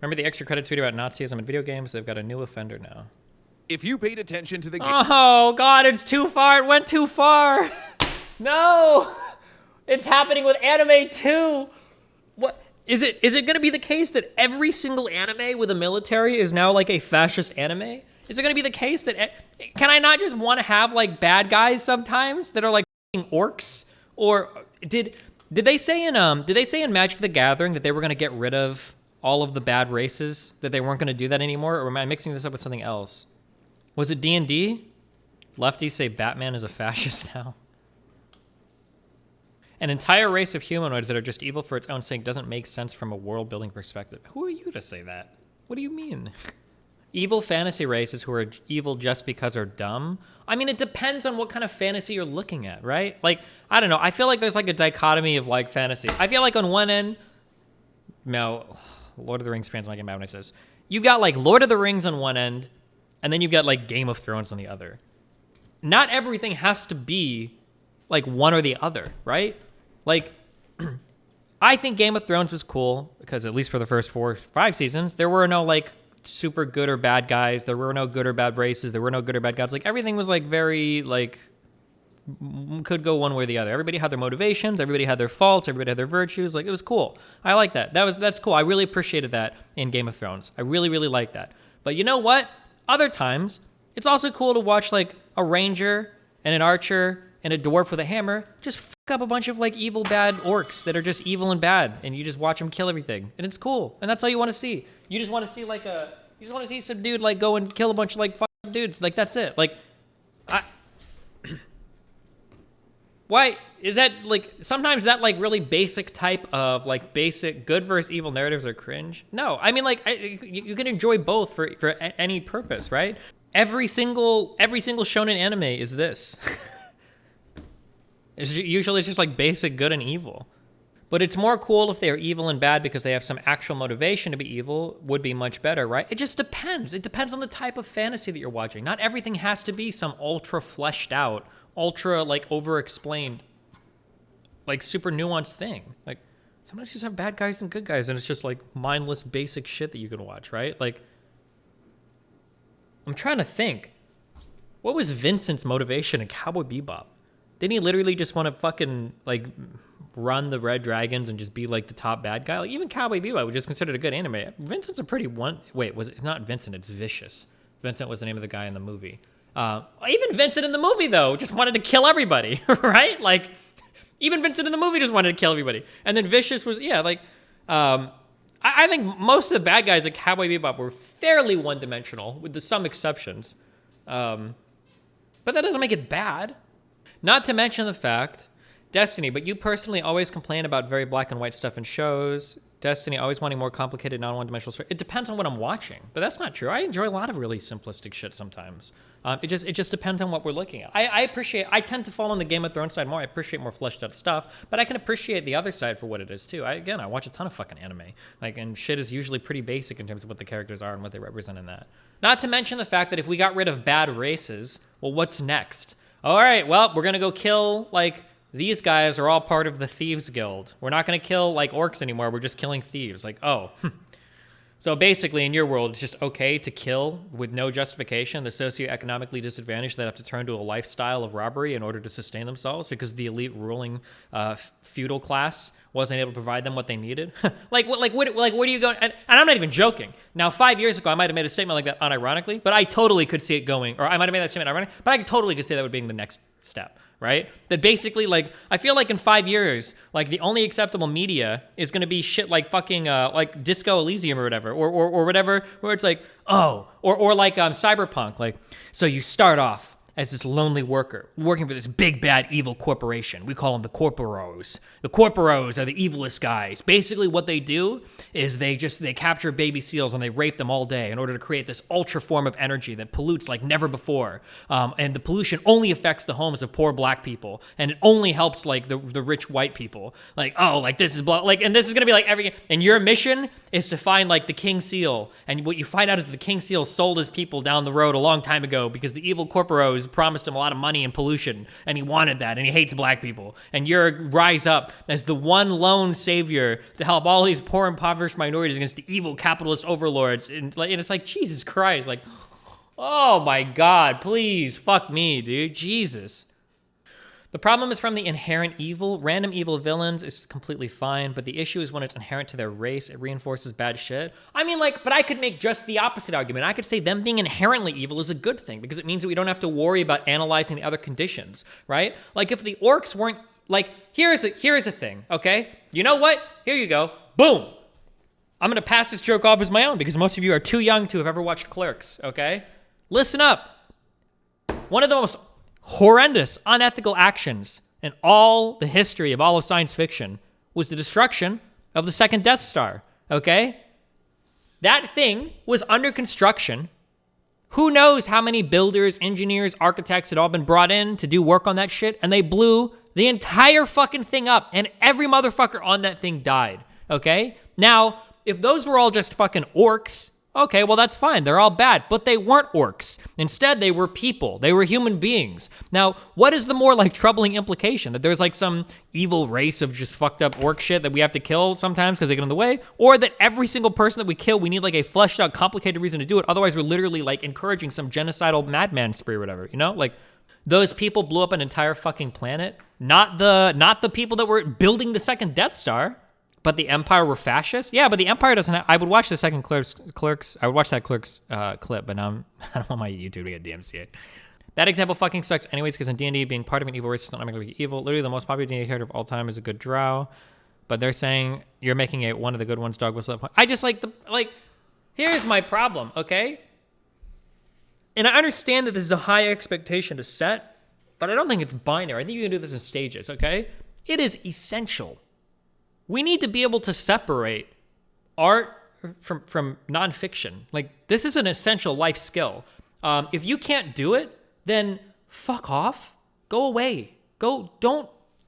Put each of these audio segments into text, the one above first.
Remember the extra credits video about Nazism in video games? They've got a new offender now. If you paid attention to the game. Oh, God, it's too far. It went too far. No. It's happening with anime, too. What? Is it going to be the case that every single anime with a military is now like a fascist anime? Is it going to be the case that... Can I not just want to have like bad guys sometimes that are like orcs? Or did they say in Magic the Gathering that they were going to get rid of all of the bad races, that they weren't going to do that anymore? Or am I mixing this up with something else? Was it D&D? Lefties say Batman is a fascist now. An entire race of humanoids that are just evil for its own sake doesn't make sense from a world-building perspective. Who are you to say that? What do you mean? Evil fantasy races who are evil just because they're dumb? I mean, it depends on what kind of fantasy you're looking at, right? Like, I don't know. I feel like there's like a dichotomy of like fantasy. I feel like on one end, no, Lord of the Rings fans might get mad when I say this. You've got like Lord of the Rings on one end, and then you've got like Game of Thrones on the other. Not everything has to be like one or the other, right? Like, I think Game of Thrones was cool because at least for the first 4 or 5 seasons, there were no like super good or bad guys. There were no good or bad races. There were no good or bad gods. Like everything was like very like could go one way or the other. Everybody had their motivations. Everybody had their faults. Everybody had their virtues. Like it was cool. I like that. That's cool. I really appreciated that in Game of Thrones. I really, really like that. But you know what? Other times, it's also cool to watch like a ranger and an archer and a dwarf with a hammer just fuck up a bunch of like evil bad orcs that are just evil and bad, and you just watch them kill everything, and it's cool, and that's all you want to see. You just want to see like you just want to see some dude like go and kill a bunch of like fucking dudes. Like that's it. Like, why is that like sometimes that like really basic type of like basic good versus evil narratives are cringe? No, I mean like you can enjoy both for any purpose, right? Every single shonen anime is this. Usually it's just like basic good and evil. But it's more cool if they're evil and bad because they have some actual motivation to be evil, would be much better, right? It just depends. It depends on the type of fantasy that you're watching. Not everything has to be some ultra fleshed out, ultra like over-explained, like super nuanced thing. Like sometimes you just have bad guys and good guys and it's just like mindless basic shit that you can watch, right? Like, I'm trying to think. What was Vincent's motivation in Cowboy Bebop? Didn't he literally just want to fucking, like, run the Red Dragons and just be, like, the top bad guy? Like, even Cowboy Bebop, which is considered a good anime. Vincent's a pretty Wait, was it not Vincent? It's Vicious. Vincent was the name of the guy in the movie. Even Vincent in the movie, though, just wanted to kill everybody, right? Like, even Vincent in the movie just wanted to kill everybody. And then Vicious was, yeah, like, I think most of the bad guys at Cowboy Bebop were fairly one-dimensional, with some exceptions. But that doesn't make it bad. Not to mention the fact, Destiny, but you personally always complain about very black and white stuff in shows. Destiny always wanting more complicated, non-one-dimensional story. It depends on what I'm watching, but that's not true. I enjoy a lot of really simplistic shit sometimes. It just depends on what we're looking at. I tend to fall on the Game of Thrones side more. I appreciate more fleshed out stuff, but I can appreciate the other side for what it is too. I watch a ton of fucking anime, like, and shit is usually pretty basic in terms of what the characters are and what they represent in that. Not to mention the fact that if we got rid of bad races, well, what's next? All right, well, we're gonna go kill, like, these guys are all part of the Thieves Guild. We're not gonna kill, like, orcs anymore, we're just killing thieves. Like, oh. So basically, in your world, it's just okay to kill with no justification the socioeconomically disadvantaged that have to turn to a lifestyle of robbery in order to sustain themselves because the elite ruling feudal class wasn't able to provide them what they needed. Where do you go? And I'm not even joking. Now, 5 years ago, I might have made a statement like that unironically, but I totally could see it going, or I might have made that statement ironically, but I totally could see that would be the next step. Right? That basically, like, I feel like in 5 years, like, the only acceptable media is going to be shit like fucking, like, Disco Elysium or whatever, or whatever, where it's like, oh, or like, Cyberpunk, like, so you start off as this lonely worker working for this big, bad, evil corporation. We call them the Corporos. The Corporos are the evilest guys. Basically, what they do is they capture baby seals and they rape them all day in order to create this ultra form of energy that pollutes like never before. And the pollution only affects the homes of poor black people, and it only helps like the rich white people. Like, oh, like this is like, and this is gonna be like and your mission is to find like the King Seal, and what you find out is the King Seal sold his people down the road a long time ago because the evil Corporos promised him a lot of money and pollution, and he wanted that, and he hates black people. And you're rise up as the one lone savior to help all these poor, impoverished minorities against the evil capitalist overlords. And it's like, Jesus Christ, like, oh my God, please, fuck me, dude, Jesus. The problem is from the inherent evil. Random evil villains is completely fine, but the issue is when it's inherent to their race, it reinforces bad shit. I mean, like, but I could make just the opposite argument. I could say them being inherently evil is a good thing because it means that we don't have to worry about analyzing the other conditions, right? Like, if the orcs weren't, like, here's a thing, okay? You know what? Here you go. Boom. I'm gonna pass this joke off as my own because most of you are too young to have ever watched Clerks, okay? Listen up. One of the most horrendous, unethical actions in all the history of all of science fiction was the destruction of the second Death Star, okay? That thing was under construction. Who knows how many builders, engineers, architects had all been brought in to do work on that shit, and they blew the entire fucking thing up, and every motherfucker on that thing died, okay? Now, if those were all just fucking orcs, okay, well, that's fine. They're all bad, but they weren't orcs. Instead, they were people. They were human beings. Now, what is the more, like, troubling implication? That there's, like, some evil race of just fucked up orc shit that we have to kill sometimes because they get in the way? Or that every single person that we kill, we need, like, a fleshed out, complicated reason to do it. Otherwise, we're literally, like, encouraging some genocidal madman spree or whatever, you know? Like, those people blew up an entire fucking planet. Not the people that were building the second Death Star. But the Empire were fascist? Yeah, but the Empire doesn't have... I would watch the second Clerks. I would watch that Clerks clip, but now I don't want my YouTube to get DMCA'd. That example fucking sucks anyways, because in D&D, being part of an evil race is not automatically evil. Literally, the most popular D&D character of all time is a good drow. But they're saying you're making it one of the good ones, dog whistle. I just like here's my problem, okay? And I understand that this is a high expectation to set, but I don't think it's binary. I think you can do this in stages, okay? It is essential. We need to be able to separate art from nonfiction. Like, this is an essential life skill. If you can't do it, then fuck off. Go away. Don't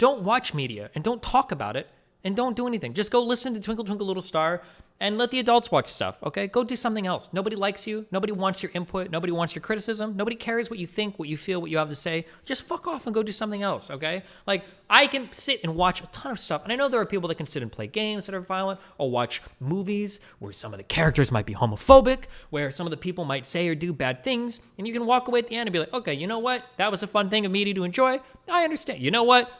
watch media and don't talk about it and don't do anything. Just go listen to Twinkle Twinkle Little Star and let the adults watch stuff, okay? Go do something else. Nobody likes you. Nobody wants your input. Nobody wants your criticism. Nobody cares what you think, what you feel, what you have to say. Just fuck off and go do something else, okay? Like, I can sit and watch a ton of stuff, and I know there are people that can sit and play games that are violent or watch movies where some of the characters might be homophobic, where some of the people might say or do bad things, and you can walk away at the end and be like, okay, you know what? That was a fun thing of media to enjoy. I understand. You know what?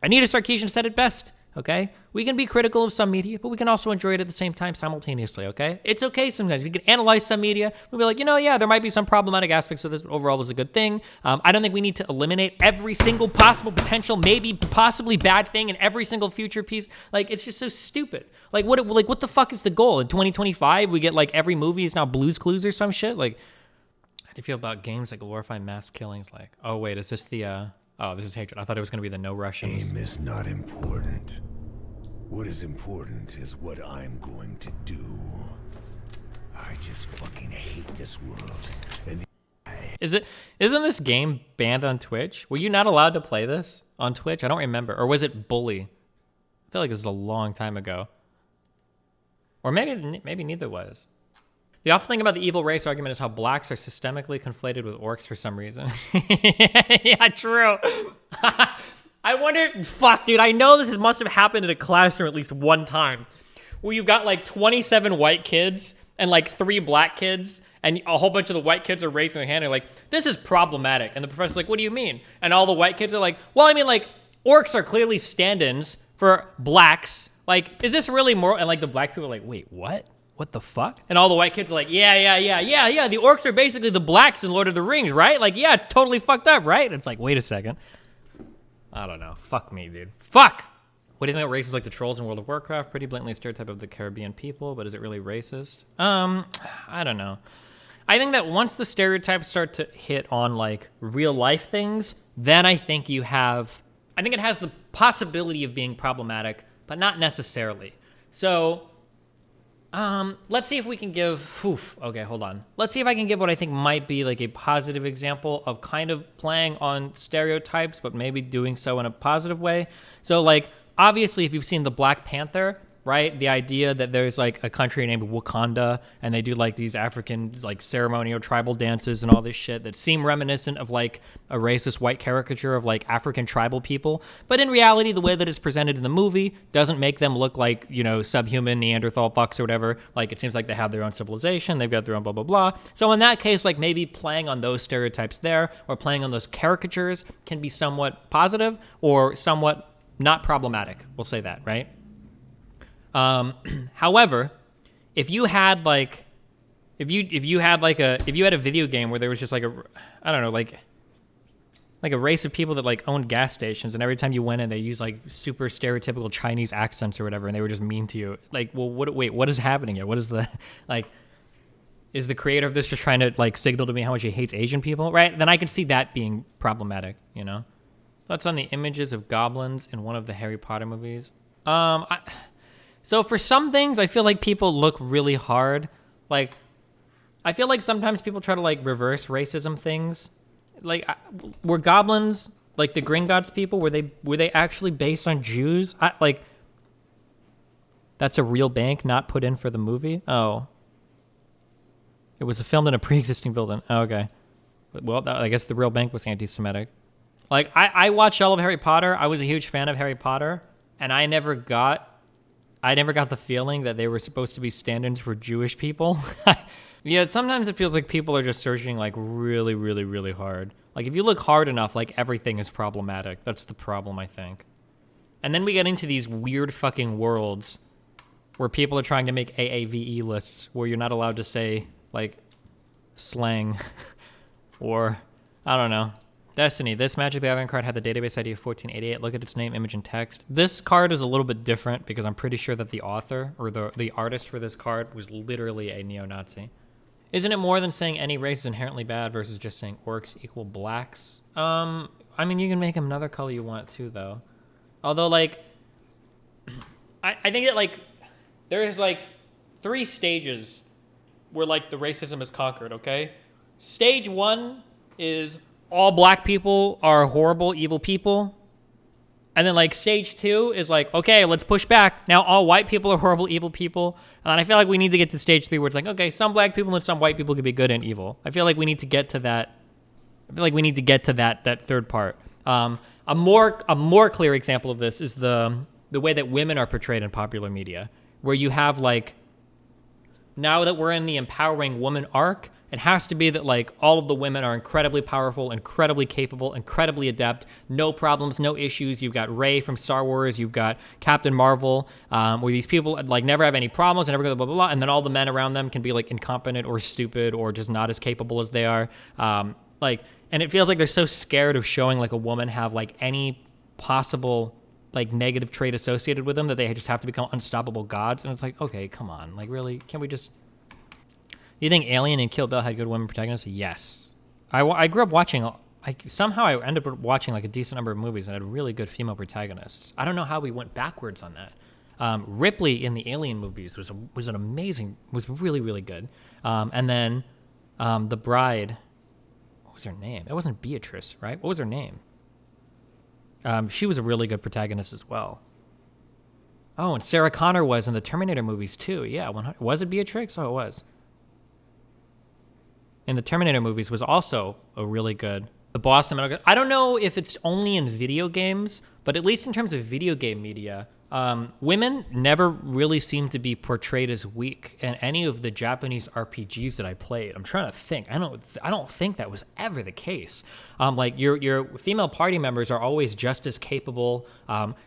Anita Sarkeesian said it best. Okay? We can be critical of some media, but we can also enjoy it at the same time simultaneously, okay? It's okay sometimes. We can analyze some media. We'll be like, you know, yeah, there might be some problematic aspects of this, but overall, it's a good thing. I don't think we need to eliminate every single possible potential, maybe possibly bad thing in every single future piece. Like, it's just so stupid. Like, what the fuck is the goal? In 2025, we get, like, every movie is now Blue's Clues or some shit? Like, how do you feel about games that glorify mass killings? Like, oh, wait, is this the, oh, this is hatred. I thought it was going to be the no Russians. Aim is not important. What is important is what I'm going to do. I just fucking hate this world. And isn't this game banned on Twitch? Were you not allowed to play this on Twitch? I don't remember. Or was it Bully? I feel like this is a long time ago. Or maybe neither was. The awful thing about the evil race argument is how blacks are systemically conflated with orcs for some reason. Yeah, true. I wonder, fuck, dude, I know this must have happened in a classroom at least one time where you've got like 27 white kids and like 3 black kids and a whole bunch of the white kids are raising their hand and like, this is problematic. And the professor's like, what do you mean? And all the white kids are like, well, I mean, like, orcs are clearly stand-ins for blacks. Like, is this really more? And like the black people are like, wait, what? What the fuck? And all the white kids are like, yeah. The orcs are basically the blacks in Lord of the Rings, right? Like, yeah, it's totally fucked up, right? And it's like, wait a second. I don't know. Fuck me, dude. Fuck! What do you think about races like the trolls in World of Warcraft? Pretty blatantly a stereotype of the Caribbean people, but is it really racist? I don't know. I think that once the stereotypes start to hit on like real life things, then I think it has the possibility of being problematic, but not necessarily. So, let's see if we can give, okay, hold on. Let's see if I can give what I think might be like a positive example of kind of playing on stereotypes, but maybe doing so in a positive way. So like, obviously if you've seen the Black Panther, right? The idea that there's like a country named Wakanda and they do like these African like ceremonial tribal dances and all this shit that seem reminiscent of like a racist white caricature of like African tribal people. But in reality, the way that it's presented in the movie doesn't make them look like, you know, subhuman Neanderthal fucks or whatever. Like it seems like they have their own civilization. They've got their own blah, blah, blah. So in that case, like maybe playing on those stereotypes there or playing on those caricatures can be somewhat positive or somewhat not problematic. We'll say that, right? However, if you had like a video game where there was just like like a race of people that like owned gas stations, and every time you went in, they use like super stereotypical Chinese accents or whatever, and they were just mean to you. Like, well, what is happening here? What is the like? Is the creator of this just trying to like signal to me how much he hates Asian people? Right? Then I could see that being problematic. You know, thoughts on the images of goblins in one of the Harry Potter movies? So for some things, I feel like people look really hard. Like, I feel like sometimes people try to like reverse racism things. Like, were goblins like the Gringotts people? Were they actually based on Jews? Like, that's a real bank not put in for the movie. Oh, it was filmed in a pre-existing building. Oh, okay. Well, I guess the real bank was anti-Semitic. Like, I watched all of Harry Potter. I was a huge fan of Harry Potter, and I never got the feeling that they were supposed to be stand-ins for Jewish people. Yeah, sometimes it feels like people are just searching like really, really, really hard. Like if you look hard enough, like everything is problematic. That's the problem, I think. And then we get into these weird fucking worlds where people are trying to make AAVE lists where you're not allowed to say like slang or I don't know. Destiny, this Magic the Gathering card had the database ID of 1488. Look at its name, image, and text. This card is a little bit different because I'm pretty sure that the author or the artist for this card was literally a neo-Nazi. Isn't it more than saying any race is inherently bad versus just saying orcs equal blacks? I mean, you can make them another color you want too, though. Although, like, I think that, like, there's, like, 3 stages where, like, the racism is conquered, okay? Stage 1 is all black people are horrible, evil people. And then, like, stage 2 is like, okay, let's push back. Now all white people are horrible, evil people. And I feel like we need to get to stage 3 where it's like, okay, some black people and some white people can be good and evil. I feel like we need to get to that. I feel like we need to get to that third part. A more clear example of this is the way that women are portrayed in popular media, where you have, like, now that we're in the empowering woman arc, it has to be that, like, all of the women are incredibly powerful, incredibly capable, incredibly adept, no problems, no issues. You've got Rey from Star Wars, you've got Captain Marvel, where these people, like, never have any problems and never go blah, blah, blah, and then all the men around them can be, like, incompetent or stupid or just not as capable as they are. And it feels like they're so scared of showing, like, a woman have, like, any possible, like, negative trait associated with them that they just have to become unstoppable gods. And it's like, okay, come on. Like, really? Can we just... You think Alien and Kill Bill had good women protagonists? Yes. I grew up watching... Somehow I ended up watching, like, a decent number of movies and had really good female protagonists. I don't know how we went backwards on that. Ripley in the Alien movies was really, really good. And then the bride... What was her name? It wasn't Beatrice, right? What was her name? She was a really good protagonist as well. Oh, and Sarah Connor was in the Terminator movies too. Yeah, was it Beatrix? Oh, it was. In the Terminator movies was also a really good. The Boston Metal. I don't know if it's only in video games, but at least in terms of video game media, women never really seem to be portrayed as weak in any of the Japanese RPGs that I played. I'm trying to think. I don't think that was ever the case. Like your female party members are always just as capable.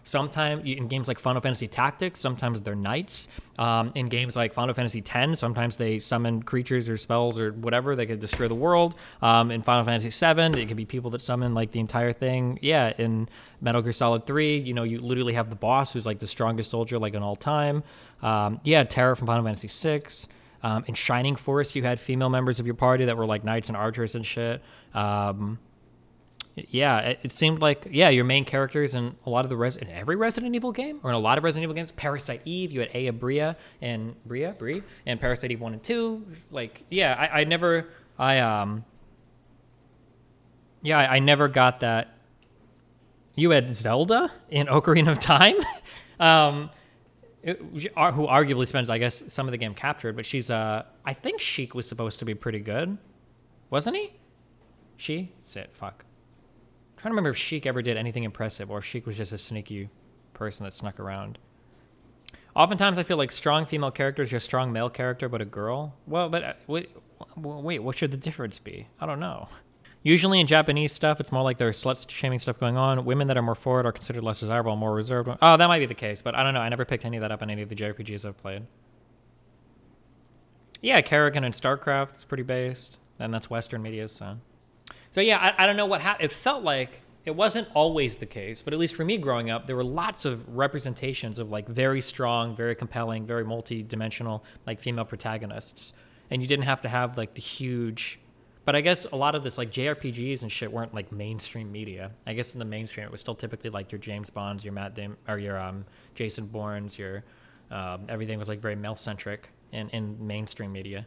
Sometimes in games like Final Fantasy Tactics, sometimes they're knights. In games like Final Fantasy X, sometimes they summon creatures or spells or whatever that could destroy the world. In Final Fantasy VII, it could be people that summon like the entire thing. Yeah, in Metal Gear Solid 3, you literally have the boss who's like the strongest soldier like in all time. Terra from Final Fantasy VI. In Shining Force, you had female members of your party that were like knights and archers and shit. It seemed like, your main characters in a lot of in every Resident Evil game, or in a lot of Resident Evil games, Parasite Eve, you had Aya Brie, and Parasite Eve 1 and 2. Like, I never got that. You had Zelda in Ocarina of Time. who arguably spends, I guess, some of the game captured, but she's, I think Sheik was supposed to be pretty good. Wasn't he? Fuck. I'm trying to remember if Sheik ever did anything impressive or if Sheik was just a sneaky person that snuck around. Oftentimes I feel like strong female characters are a strong male character, but a girl. Well, but wait, what should the difference be? I don't know. Usually in Japanese stuff, it's more like there's slut-shaming stuff going on. Women that are more forward are considered less desirable and more reserved. Oh, that might be the case, but I don't know. I never picked any of that up in any of the JRPGs I've played. Yeah, Kerrigan and StarCraft is pretty based, and that's Western media, so. So yeah, I don't know what happened. It felt like it wasn't always the case, but at least for me growing up, there were lots of representations of like very strong, very compelling, very multi-dimensional like female protagonists. And you didn't have to have like the huge, but I guess a lot of this like JRPGs and shit weren't like mainstream media. I guess in the mainstream, it was still typically like your James Bonds, your Matt Damon, or your Jason Bournes, your everything was like very male-centric in mainstream media.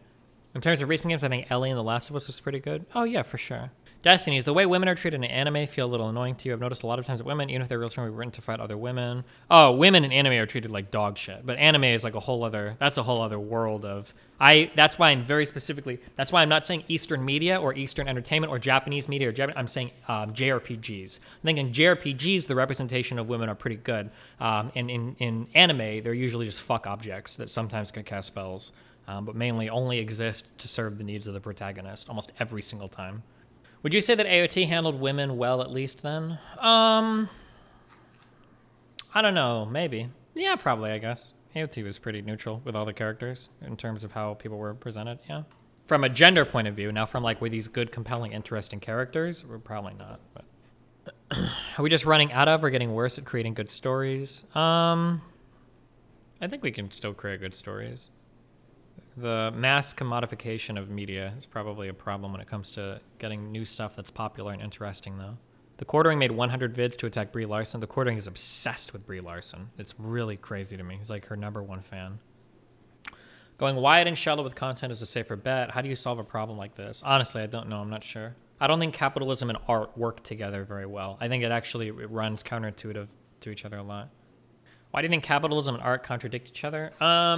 In terms of recent games, I think Ellie and The Last of Us was pretty good. Oh yeah, for sure. Destiny is the way women are treated in anime feel a little annoying to you. I've noticed a lot of times that women, even if they're real strong, are written to fight other women. Oh, women in anime are treated like dog shit. But anime is like that's a whole other world of, that's why I'm that's why I'm not saying Eastern media or Eastern entertainment or Japanese media I'm saying JRPGs. I think in JRPGs, the representation of women are pretty good. In anime, they're usually just fuck objects that sometimes can cast spells, but mainly only exist to serve the needs of the protagonist almost every single time. Would you say that AOT handled women well at least then? I don't know, maybe. Yeah, probably, I guess. AOT was pretty neutral with all the characters in terms of how people were presented, yeah. From a gender point of view, now from like, were these good, compelling, interesting characters? We're probably not, but. Are we just running out of or getting worse at creating good stories? I think we can still create good stories. The mass commodification of media is probably a problem when it comes to getting new stuff that's popular and interesting, though. The Quartering made 100 vids to attack Brie Larson. The Quartering is obsessed with Brie Larson. It's really crazy to me. He's like her #1 fan. Going wide and shallow with content is a safer bet. How do you solve a problem like this? Honestly, I don't know. I'm not sure. I don't think capitalism and art work together very well. I think it runs counterintuitive to each other a lot. Why do you think capitalism and art contradict each other?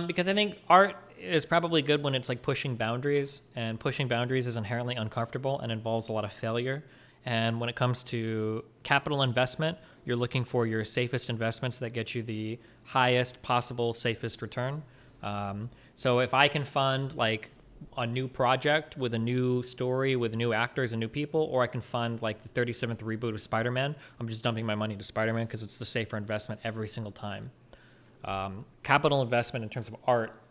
Because I think art is probably good when it's like pushing boundaries, and pushing boundaries is inherently uncomfortable and involves a lot of failure. And when it comes to capital investment, you're looking for your safest investments that get you the highest possible, safest return. So if I can fund like a new project with a new story, with new actors and new people, or I can fund like the 37th reboot of Spider-Man, I'm just dumping my money to Spider-Man because it's the safer investment every single time. Capital investment in terms of art,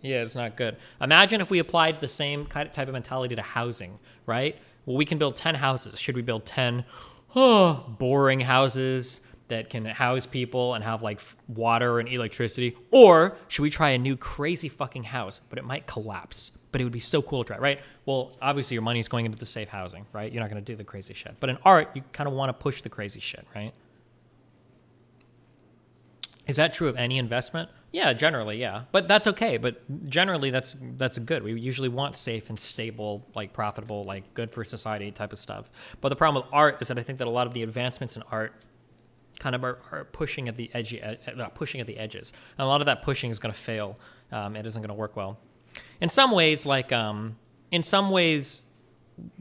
yeah, it's not good. Imagine if we applied the same type of mentality to housing, right? Well, we can build 10 houses. Should we build 10 boring houses that can house people and have like water and electricity? Or should we try a new crazy fucking house, but it might collapse, but it would be so cool to try, right? Well, obviously your money's going into the safe housing, right? You're not going to do the crazy shit. But in art, you kind of want to push the crazy shit, right? Is that true of any investment? Yeah, generally, yeah. But that's okay. But generally, that's good. We usually want safe and stable, like profitable, like good for society type of stuff. But the problem with art is that I think that a lot of the advancements in art kind of are pushing at the edges, and a lot of that pushing is going to fail. It isn't going to work well. In some ways,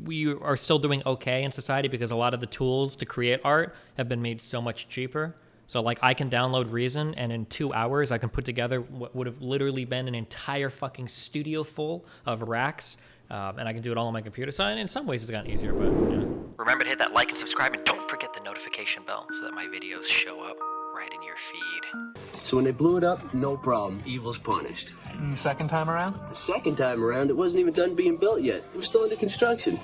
we are still doing okay in society because a lot of the tools to create art have been made so much cheaper. So like I can download Reason, and in 2 hours I can put together what would have literally been an entire fucking studio full of racks, and I can do it all on my computer. So in some ways it's gotten easier, but yeah. Remember to hit that like and subscribe, and don't forget the notification bell so that my videos show up right in your feed. So when they blew it up, no problem. Evil's punished. And the second time around? The second time around, it wasn't even done being built yet. It was still under construction.